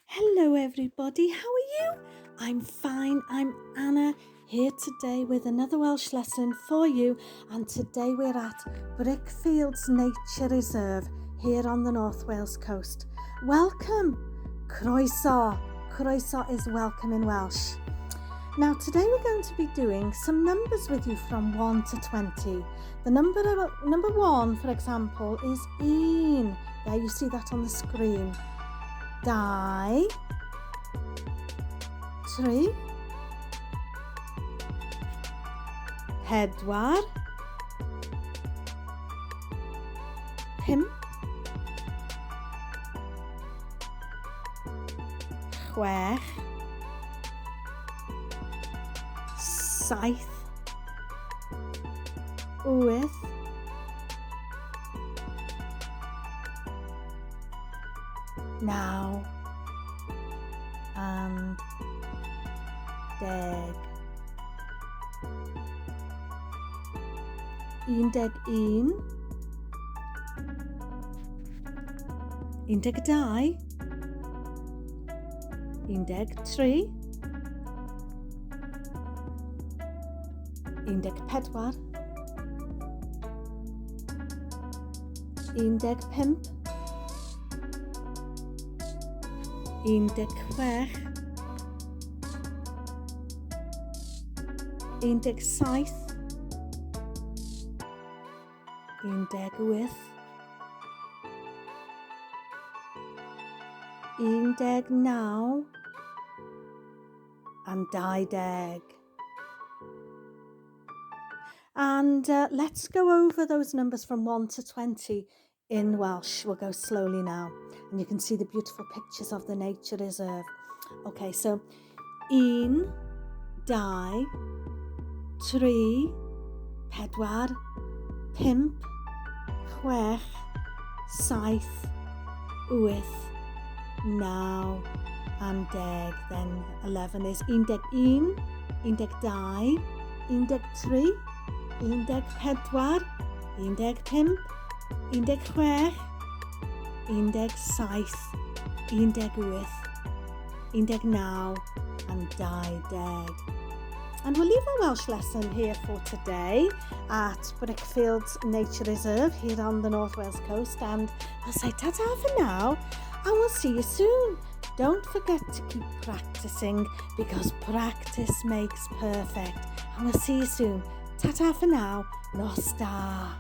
Hello everybody, how are you? I'm fine, I'm Anna, here today with another Welsh lesson for you, and today we're at BRICKFIELDS NATURE RESERVE here on the North Wales coast. Welcome! Croeso. Croeso is welcome in Welsh. Now today we're going to be doing some numbers with you from 1 to 20. The number 1, for example, is un. There you see that on the screen. Dau, 3, pedwar, 5, 6, 7, 8, 9 and 10. 11, 12, 13, 14, 15, 16, 17, 19 and 20. And let's go over those numbers from 1 to 20 in Welsh. We'll go slowly now, and you can see the beautiful pictures of the nature reserve. Okay, so 1, 2, 3, 4, 5, 6, 7, 8, 9 and 10. Then 11 is 11, 12, 13, 14, 15, 16, 17, 18, 19 and 20. And we'll leave our Welsh lesson here for today at BRICKFIELDS NATURE RESERVE here on the North Wales coast, and I'll say ta-ta for now, and we'll see you soon. Don't forget to keep practicing, because practice makes perfect, and we'll see you soon. Ta-ta for now. Nos da.